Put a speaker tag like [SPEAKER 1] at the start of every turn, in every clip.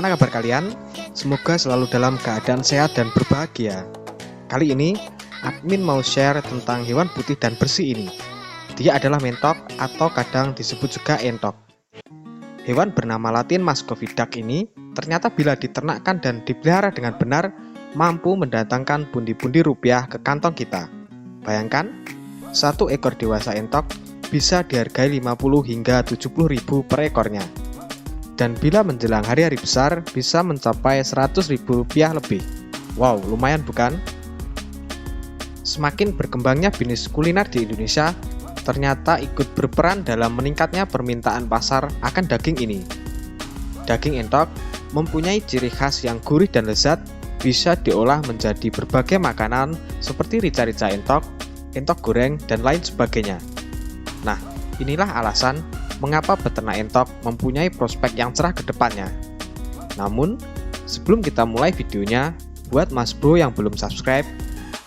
[SPEAKER 1] Bagaimana kabar kalian? Semoga selalu dalam keadaan sehat dan berbahagia. Kali ini, admin mau share tentang hewan putih dan bersih ini. Dia adalah mentok atau kadang disebut juga entok. Hewan bernama latin Muscovy duck ini ternyata bila diternakkan dan dipelihara dengan benar, mampu mendatangkan pundi-pundi rupiah ke kantong kita. Bayangkan, satu ekor dewasa entok bisa dihargai 50 hingga 70 ribu per ekornya. Dan bila menjelang hari-hari besar, bisa mencapai 100 ribu rupiah lebih. Wow, lumayan bukan? Semakin berkembangnya bisnis kuliner di Indonesia, ternyata ikut berperan dalam meningkatnya permintaan pasar akan daging ini. Daging entok mempunyai ciri khas yang gurih dan lezat, bisa diolah menjadi berbagai makanan seperti rica-rica entok, entok goreng, dan lain sebagainya. Nah, inilah alasan mengapa peternak entok mempunyai prospek yang cerah ke depannya. Namun, sebelum kita mulai videonya, buat Mas Bro yang belum subscribe,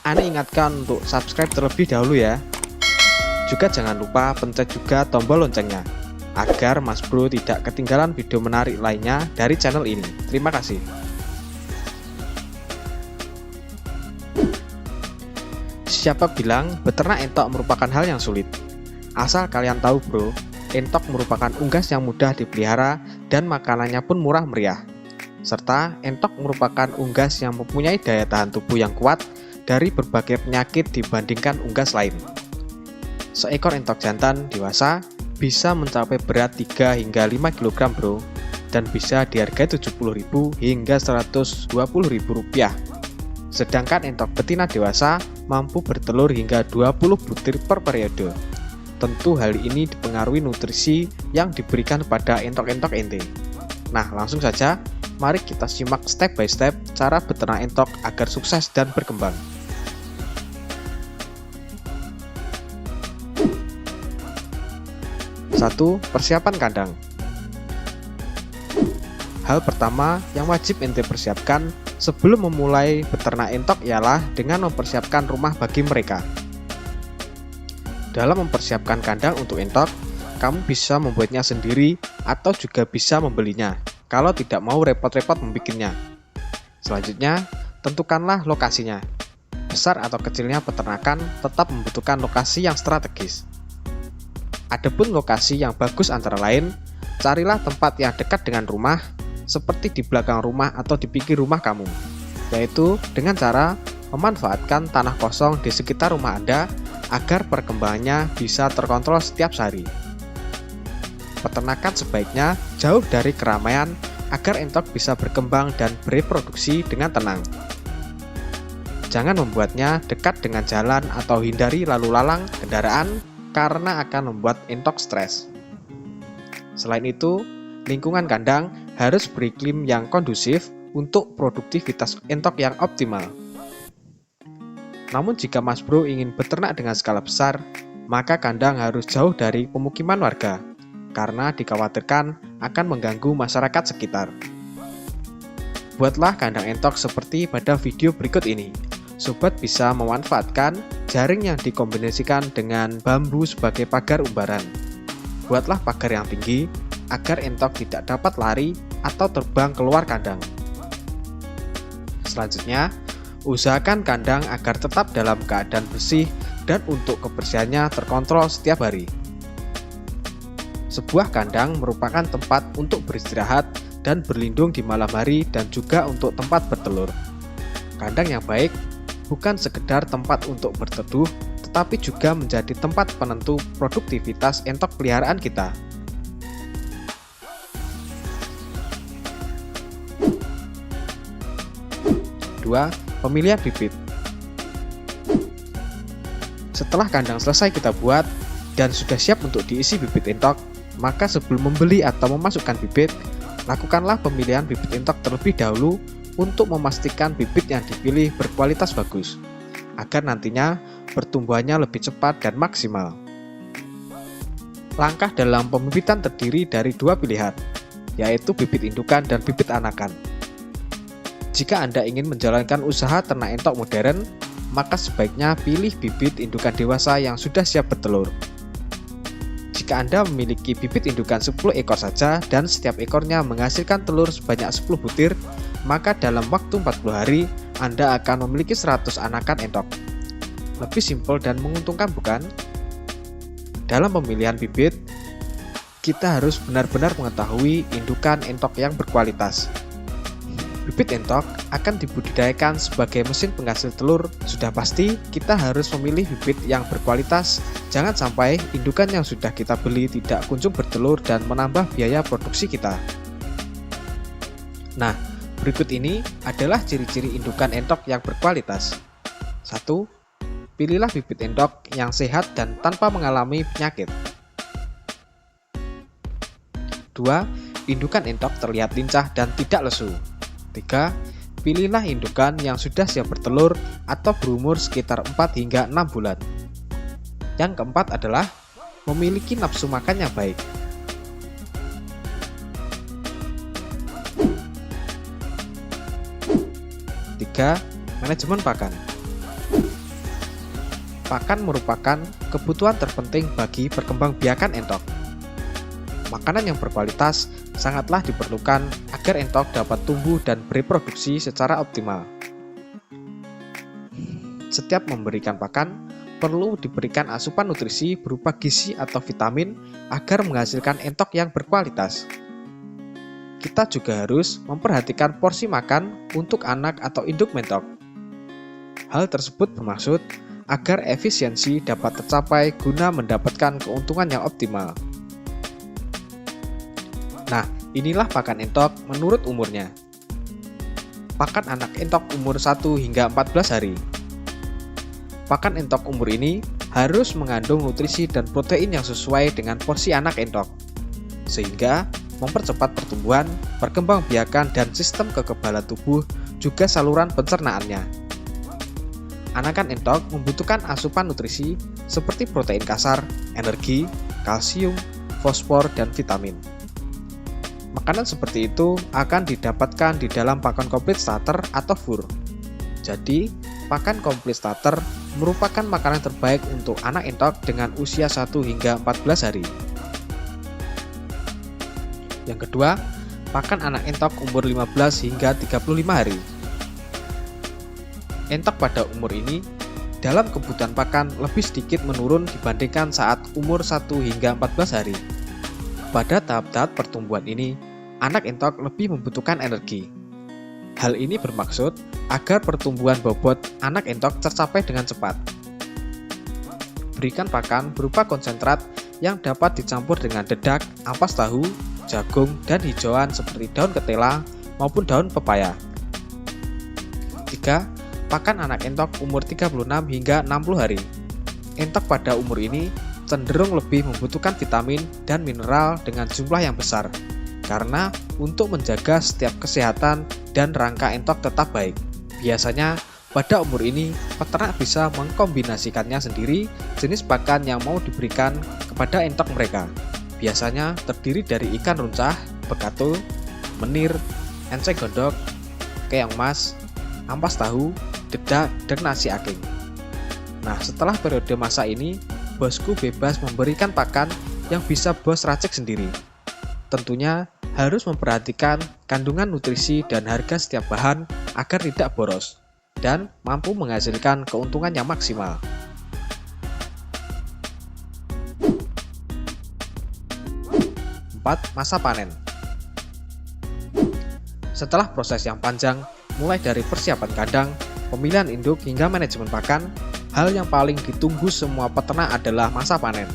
[SPEAKER 1] Ane ingatkan untuk subscribe terlebih dahulu ya. Juga jangan lupa pencet juga tombol loncengnya, agar Mas Bro tidak ketinggalan video menarik lainnya dari channel ini. Terima kasih. Siapa bilang beternak entok merupakan hal yang sulit? Asal kalian tahu bro, entok merupakan unggas yang mudah dipelihara dan makanannya pun murah meriah. Serta entok merupakan unggas yang mempunyai daya tahan tubuh yang kuat dari berbagai penyakit dibandingkan unggas lain. Seekor entok jantan dewasa bisa mencapai berat 3 hingga 5 kg bro, dan bisa dihargai 70.000 hingga 120.000 rupiah. Sedangkan entok betina dewasa mampu bertelur hingga 20 butir per periode. Tentu hal ini dipengaruhi nutrisi yang diberikan pada entok-entok ente. Nah, langsung saja, mari kita simak step by step cara beternak entok agar sukses dan berkembang. Satu, persiapan kandang. Hal pertama yang wajib ente persiapkan sebelum memulai beternak entok ialah dengan mempersiapkan rumah bagi mereka. Dalam mempersiapkan kandang untuk entok, kamu bisa membuatnya sendiri atau juga bisa membelinya kalau tidak mau repot-repot membikinnya. Selanjutnya, tentukanlah lokasinya. Besar atau kecilnya peternakan tetap membutuhkan lokasi yang strategis. Adapun lokasi yang bagus antara lain, carilah tempat yang dekat dengan rumah, seperti di belakang rumah atau di pinggir rumah kamu, yaitu dengan cara memanfaatkan tanah kosong di sekitar rumah Anda agar perkembangannya bisa terkontrol setiap hari. Peternakan sebaiknya jauh dari keramaian agar entok bisa berkembang dan bereproduksi dengan tenang. Jangan membuatnya dekat dengan jalan atau hindari lalu lalang kendaraan karena akan membuat entok stres. Selain itu, lingkungan kandang harus beriklim yang kondusif untuk produktivitas entok yang optimal. Namun jika Mas Bro ingin beternak dengan skala besar, maka kandang harus jauh dari pemukiman warga, karena dikhawatirkan akan mengganggu masyarakat sekitar. Buatlah kandang entok seperti pada video berikut ini. Sobat bisa memanfaatkan jaring yang dikombinasikan dengan bambu sebagai pagar umbaran. Buatlah pagar yang tinggi agar entok tidak dapat lari atau terbang keluar kandang. Selanjutnya, usahakan kandang agar tetap dalam keadaan bersih dan untuk kebersihannya terkontrol setiap hari. Sebuah kandang merupakan tempat untuk beristirahat dan berlindung di malam hari dan juga untuk tempat bertelur. Kandang yang baik bukan sekedar tempat untuk berteduh, tetapi juga menjadi tempat penentu produktivitas entok peliharaan kita. Dua, pemilihan bibit. Setelah kandang selesai kita buat dan sudah siap untuk diisi bibit entok, maka sebelum membeli atau memasukkan bibit, lakukanlah pemilihan bibit entok terlebih dahulu untuk memastikan bibit yang dipilih berkualitas bagus, agar nantinya pertumbuhannya lebih cepat dan maksimal. Langkah dalam pembibitan terdiri dari dua pilihan, yaitu bibit indukan dan bibit anakan. Jika Anda ingin menjalankan usaha ternak entok modern, maka sebaiknya pilih bibit indukan dewasa yang sudah siap bertelur. Jika Anda memiliki bibit indukan 10 ekor saja dan setiap ekornya menghasilkan telur sebanyak 10 butir, maka dalam waktu 40 hari Anda akan memiliki 100 anakan entok. Lebih simpel dan menguntungkan, bukan? Dalam pemilihan bibit, kita harus benar-benar mengetahui indukan entok yang berkualitas. Bibit entok akan dibudidayakan sebagai mesin penghasil telur. Sudah pasti kita harus memilih bibit yang berkualitas. Jangan sampai indukan yang sudah kita beli tidak kunjung bertelur dan menambah biaya produksi kita. Nah, berikut ini adalah ciri-ciri indukan entok yang berkualitas. 1. Pilihlah bibit entok yang sehat dan tanpa mengalami penyakit. 2. Indukan entok terlihat lincah dan tidak lesu. 3. Pilihlah indukan yang sudah siap bertelur atau berumur sekitar 4 hingga 6 bulan. Yang keempat adalah memiliki nafsu makan yang baik. 3. Manajemen pakan. Pakan merupakan kebutuhan terpenting bagi perkembangbiakan entok. Makanan yang berkualitas sangatlah diperlukan agar entok dapat tumbuh dan bereproduksi secara optimal. Setiap memberikan pakan, perlu diberikan asupan nutrisi berupa gizi atau vitamin agar menghasilkan entok yang berkualitas. Kita juga harus memperhatikan porsi makan untuk anak atau induk mentok. Hal tersebut bermaksud agar efisiensi dapat tercapai guna mendapatkan keuntungan yang optimal. Nah, inilah pakan entok menurut umurnya. Pakan anak entok umur 1 hingga 14 hari. Pakan entok umur ini harus mengandung nutrisi dan protein yang sesuai dengan porsi anak entok, sehingga mempercepat pertumbuhan, perkembangbiakan, dan sistem kekebalan tubuh, juga saluran pencernaannya. Anakan entok membutuhkan asupan nutrisi seperti protein kasar, energi, kalsium, fosfor, dan vitamin. Makanan seperti itu akan didapatkan di dalam pakan komplit starter atau fur. Jadi, pakan komplit starter merupakan makanan terbaik untuk anak entok dengan usia 1 hingga 14 hari. Yang kedua, pakan anak entok umur 15 hingga 35 hari. Entok pada umur ini dalam kebutuhan pakan lebih sedikit menurun dibandingkan saat umur 1 hingga 14 hari. Pada tahap-tahap pertumbuhan ini, anak entok lebih membutuhkan energi. Hal ini bermaksud agar pertumbuhan bobot anak entok tercapai dengan cepat. Berikan pakan berupa konsentrat yang dapat dicampur dengan dedak, ampas tahu, jagung, dan hijauan seperti daun ketela maupun daun pepaya. 3. Pakan anak entok umur 36 hingga 60 hari. Entok pada umur ini cenderung lebih membutuhkan vitamin dan mineral dengan jumlah yang besar, karena untuk menjaga setiap kesehatan dan rangka entok tetap baik. Biasanya pada umur ini peternak bisa mengkombinasikannya sendiri jenis pakan yang mau diberikan kepada entok mereka. Biasanya terdiri dari ikan runcah, bekatul, menir, enceng gondok, keong mas, ampas tahu, dedak, dan nasi aking. Nah, setelah periode masa ini, bosku bebas memberikan pakan yang bisa bos racik sendiri. Tentunya harus memperhatikan kandungan nutrisi dan harga setiap bahan agar tidak boros dan mampu menghasilkan keuntungan yang maksimal. 4. Masa panen. Setelah proses yang panjang, mulai dari persiapan kandang, pemilihan induk hingga manajemen pakan, hal yang paling ditunggu semua peternak adalah masa panen.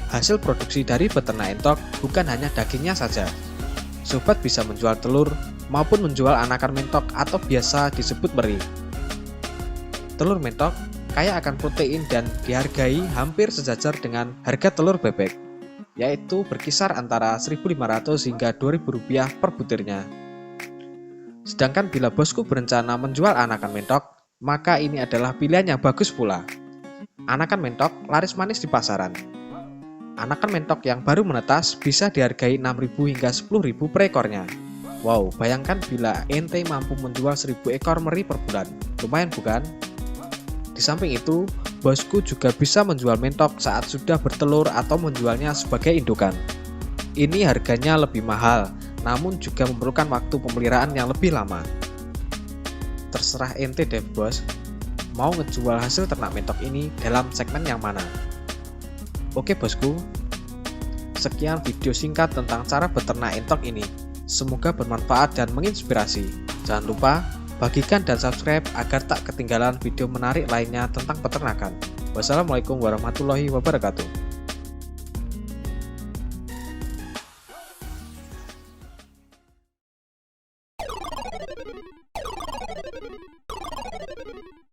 [SPEAKER 1] Hasil produksi dari peternak entok bukan hanya dagingnya saja. Sobat bisa menjual telur maupun menjual anakan mentok atau biasa disebut meri. Telur mentok kaya akan protein dan dihargai hampir sejajar dengan harga telur bebek, yaitu berkisar antara Rp1.500 hingga Rp2.000 per butirnya. Sedangkan bila bosku berencana menjual anakan mentok, maka ini adalah pilihan yang bagus pula. Anakan mentok laris manis di pasaran. Anakan mentok yang baru menetas bisa dihargai Rp6.000 hingga Rp10.000 per ekornya. Wow, bayangkan bila ente mampu menjual 1.000 ekor meri per bulan. Lumayan bukan? Di samping itu, Bosku juga bisa menjual mentok saat sudah bertelur atau menjualnya sebagai indukan. Ini harganya lebih mahal, namun juga memerlukan waktu pemeliharaan yang lebih lama. Terserah ente deh bos, mau ngejual hasil ternak mentok ini dalam segmen yang mana. Oke bosku, sekian video singkat tentang cara beternak entok ini. Semoga bermanfaat dan menginspirasi. Jangan lupa bagikan dan subscribe agar tak ketinggalan video menarik lainnya tentang peternakan. Wassalamualaikum warahmatullahi wabarakatuh.